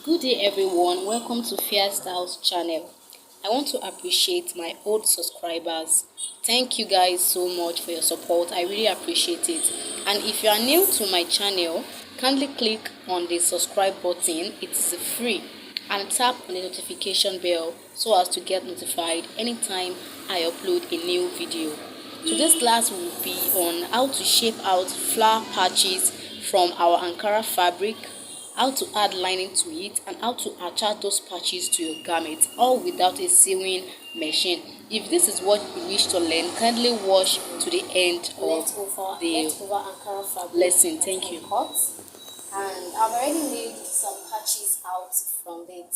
Good day everyone, welcome to Fair Styles channel. I want to appreciate my old subscribers. Thank you guys so much for your support. I really appreciate it. And if you are new to my channel, kindly click on the subscribe button. It is free. And tap on the notification bell so as to get notified anytime I upload a new video. Today's class will be on how to shape out flower patches from our ankara fabric, how to add lining to it, and how to attach those patches to your garment, all without a sewing machine. If this is what you wish to learn, kindly watch to the end of the lesson. Thank you. And I've already made some patches out from it,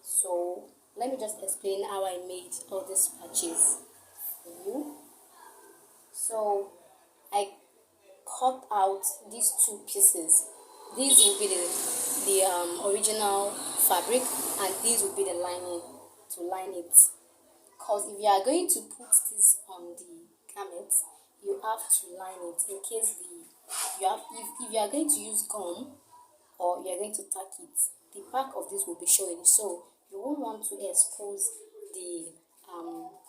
so let me just explain how I made all these patches for you. So I cut out these two pieces. These will be the original fabric, and these will be the lining to line it. Because if you are going to put this on the garment, you have to line it in case if you are going to use gum or you are going to tack it, the back of this will be showing. So you won't want to expose the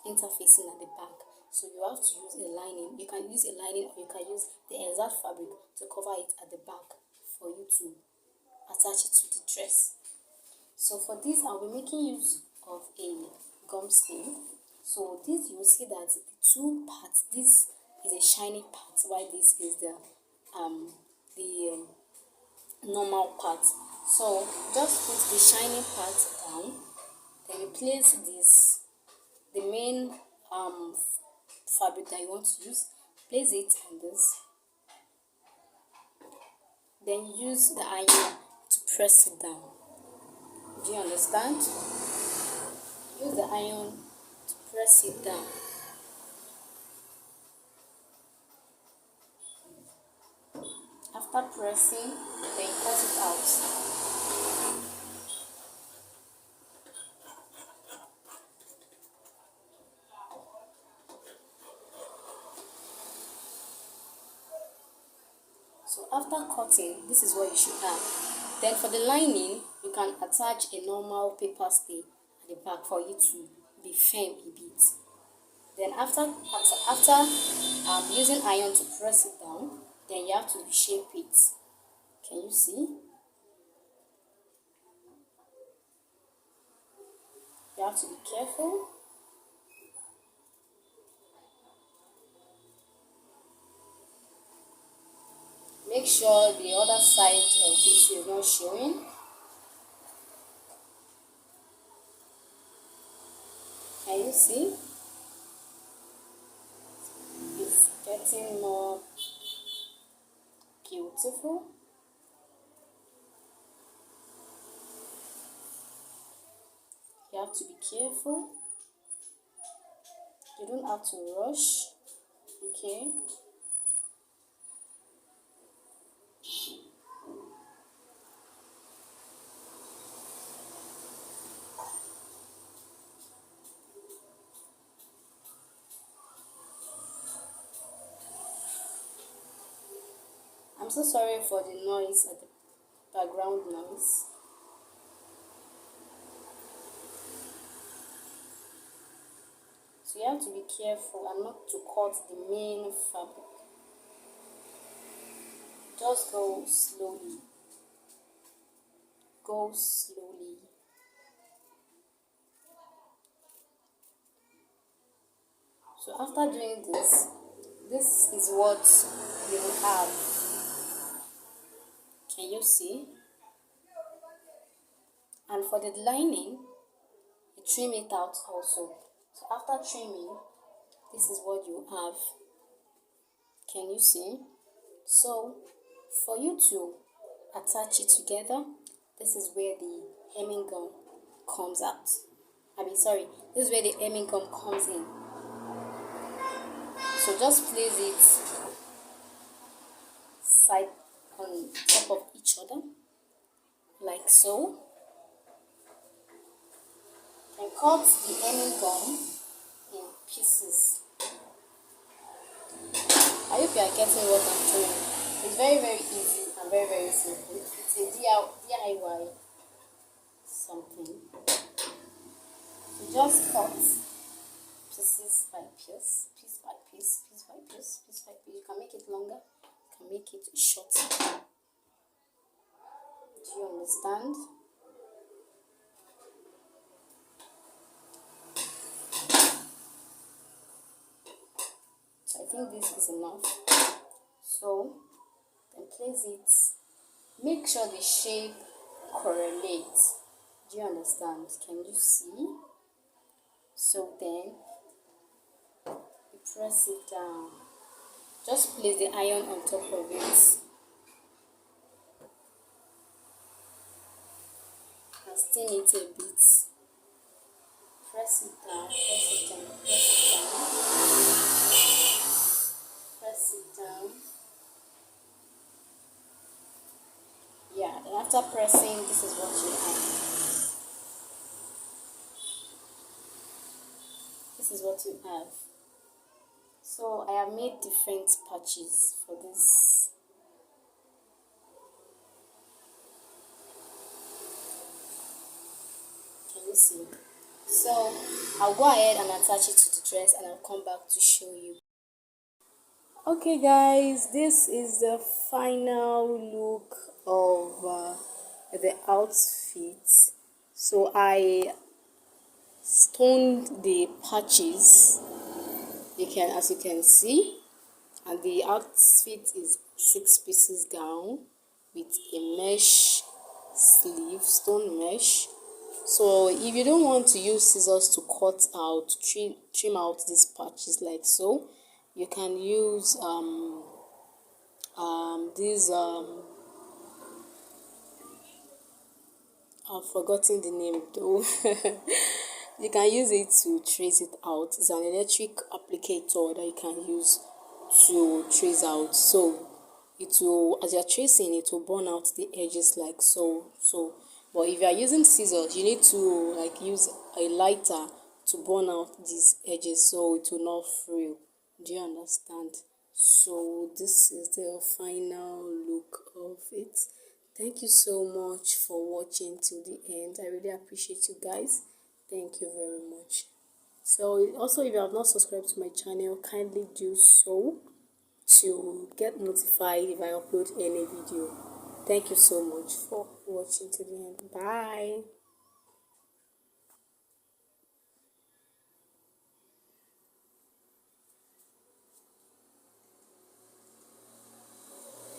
interfacing at the back. So you have to use a lining. You can use a lining, or you can use the exact fabric to cover it at the back for you to attach it to the dress. So for this, I'll be making use of a gum sleeve. So this, you will see that the two parts, this is a shiny part, while this is the normal part. So just put the shiny part down, then you place this, the main fabric that you want to use, place it on this, then use the iron to press it down. Do you understand? Use the iron to press it down. After pressing, then cut it out. So after cutting, this is what you should have. Then for the lining, you can attach a normal paper stay at the back for you to be firm a bit. Then after using iron to press it down, then you have to reshape it. Can you see? You have to be careful. Make sure the other side of this is not showing. Can you see? It's getting more beautiful. You have to be careful. You don't have to rush. Okay. I'm so sorry for the noise at the background noise. So you have to be careful and not to cut the main fabric. Just go slowly. Go slowly. So after doing this, this is what you will have. Can you see? And for the lining, you trim it out also. So after trimming, this is what you have. Can you see? So for you to attach it together, this is where the hemming gum comes out. This is where the hemming gum comes in. So just place it side on top of each other, like so. And cut the hemming gum in pieces. I hope you are getting what I'm doing. It's very, very easy and very, very simple. It's a DIY just cut pieces by piece by piece, piece by piece, piece by piece. You can make it longer, you can make it shorter. Do you understand? So I think this is enough. So then place it. Make sure the shape correlates. Do you understand? Can you see? So then you press it down. Just place the iron on top of it and steam it a bit. Press it down, press it down, press it down, press it down. Yeah, then after pressing, this is what you have. This is what you have. So I have made different patches for this. Can you see? So I'll go ahead and attach it to the dress and I'll come back to show you. Okay guys, this is the final look of the outfit. So I stoned the patches, as you can see, and the outfit is 6 pieces gown with a mesh sleeve, stone mesh. So if you don't want to use scissors to cut out, trim out these patches like so, you can use these I've forgotten the name though. You can use it to trace it out. It's an electric applicator that you can use to trace out. So it will, as you're tracing, it will burn out the edges like so. But if you are using scissors, you need to like use a lighter to burn out these edges so it will not frill. Do you understand? So this is the final look of it. Thank you so much for watching till the end. I really appreciate you guys. Thank you very much. So also, if you have not subscribed to my channel, kindly do so to get notified if I upload any video. Thank you so much for watching till the end. Bye.